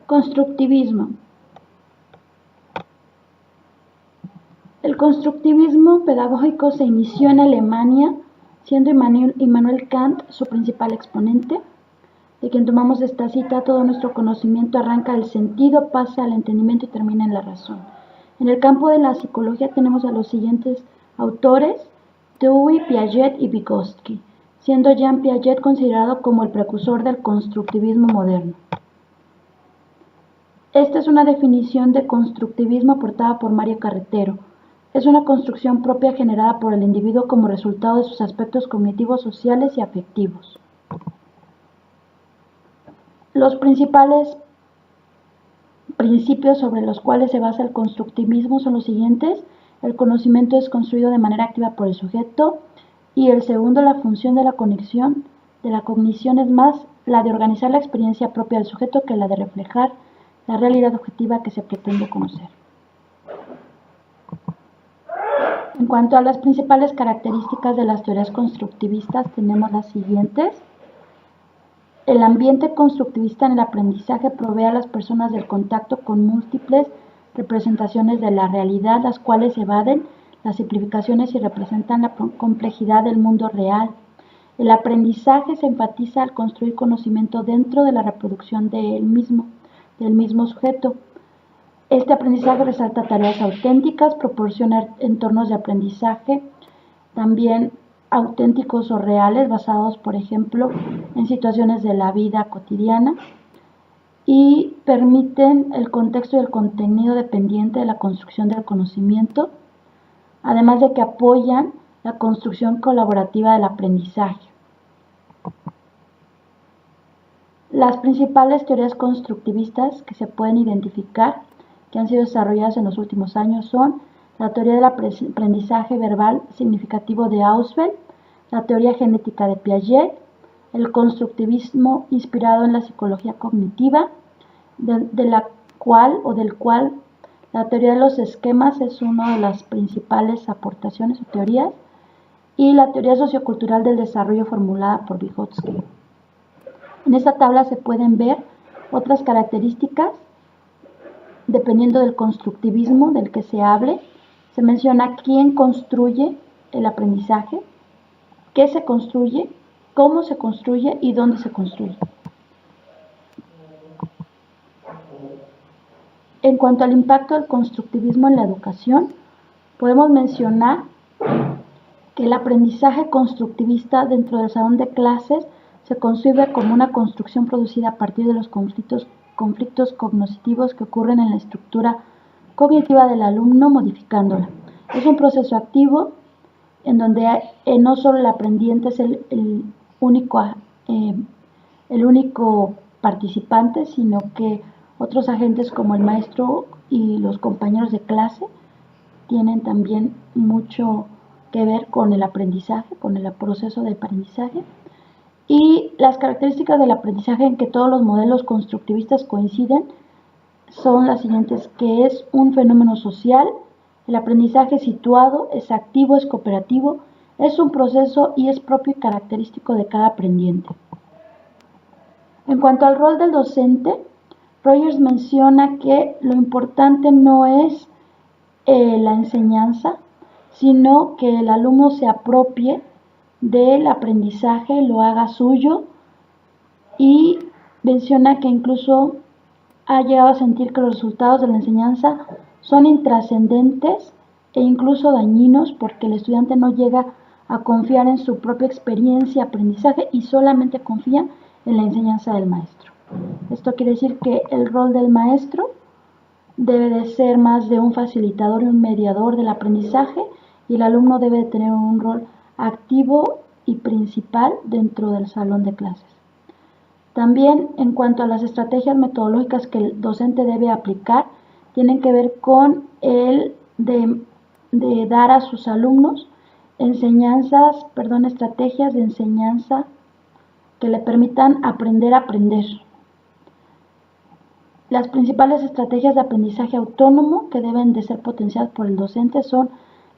Constructivismo. El constructivismo pedagógico se inició en Alemania, siendo Immanuel Kant su principal exponente, de quien tomamos esta cita: todo nuestro conocimiento arranca del sentido, pasa al entendimiento y termina en la razón. En el campo de la psicología tenemos a los siguientes autores: Dewey, Piaget y Vygotsky, siendo Jean Piaget considerado como el precursor del constructivismo moderno. Esta es una definición de constructivismo aportada por Mario Carretero. Es una construcción propia generada por el individuo como resultado de sus aspectos cognitivos, sociales y afectivos. Los principales principios sobre los cuales se basa el constructivismo son los siguientes: el conocimiento es construido de manera activa por el sujeto, y el segundo, la función de la cognición es más la de organizar la experiencia propia del sujeto que la de reflejar la realidad objetiva que se pretende conocer. En cuanto a las principales características de las teorías constructivistas, tenemos las siguientes. El ambiente constructivista en el aprendizaje provee a las personas del contacto con múltiples representaciones de la realidad, las cuales evaden las simplificaciones y representan la complejidad del mundo real. El aprendizaje se enfatiza al construir conocimiento dentro de la reproducción del mismo sujeto. Este aprendizaje resalta tareas auténticas, proporciona entornos de aprendizaje también auténticos o reales, basados, por ejemplo, en situaciones de la vida cotidiana, y permiten el contexto y el contenido dependiente de la construcción del conocimiento, además de que apoyan la construcción colaborativa del aprendizaje. Las principales teorías constructivistas que se pueden identificar, que han sido desarrolladas en los últimos años, son la teoría del aprendizaje verbal significativo de Ausubel, la teoría genética de Piaget, el constructivismo inspirado en la psicología cognitiva, del cual la teoría de los esquemas es una de las principales aportaciones o teorías, y la teoría sociocultural del desarrollo formulada por Vygotsky. En esta tabla se pueden ver otras características dependiendo del constructivismo del que se hable. Se menciona quién construye el aprendizaje, qué se construye, cómo se construye y dónde se construye. En cuanto al impacto del constructivismo en la educación, podemos mencionar que el aprendizaje constructivista dentro del salón de clases se concibe como una construcción producida a partir de los conflictos cognitivos que ocurren en la estructura cognitiva del alumno, modificándola. Es un proceso activo en donde no solo el aprendiente es el único participante, sino que otros agentes como el maestro y los compañeros de clase tienen también mucho que ver con el aprendizaje, con el proceso de aprendizaje. Y las características del aprendizaje en que todos los modelos constructivistas coinciden son las siguientes: que es un fenómeno social, el aprendizaje es situado, es activo, es cooperativo, es un proceso y es propio y característico de cada aprendiente. En cuanto al rol del docente, Rogers menciona que lo importante no es la enseñanza, sino que el alumno se apropie del aprendizaje, lo haga suyo, y menciona que incluso ha llegado a sentir que los resultados de la enseñanza son intrascendentes e incluso dañinos, porque el estudiante no llega a confiar en su propia experiencia de aprendizaje y solamente confía en la enseñanza del maestro. Esto quiere decir que el rol del maestro debe de ser más de un facilitador y un mediador del aprendizaje, y el alumno debe de tener un rol activo y principal dentro del salón de clases. También, en cuanto a las estrategias metodológicas que el docente debe aplicar, tienen que ver con el de dar a sus alumnos estrategias de enseñanza que le permitan aprender a aprender. Las principales estrategias de aprendizaje autónomo que deben de ser potenciadas por el docente son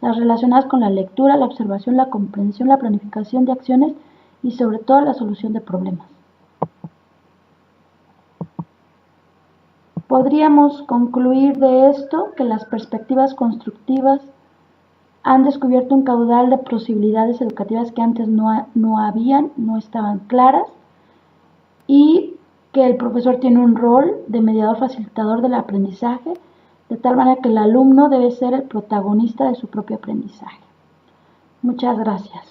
las relacionadas con la lectura, la observación, la comprensión, la planificación de acciones y sobre todo la solución de problemas. Podríamos concluir de esto que las perspectivas constructivas han descubierto un caudal de posibilidades educativas que antes no estaban claras, y que el profesor tiene un rol de mediador facilitador del aprendizaje, de tal manera que el alumno debe ser el protagonista de su propio aprendizaje. Muchas gracias.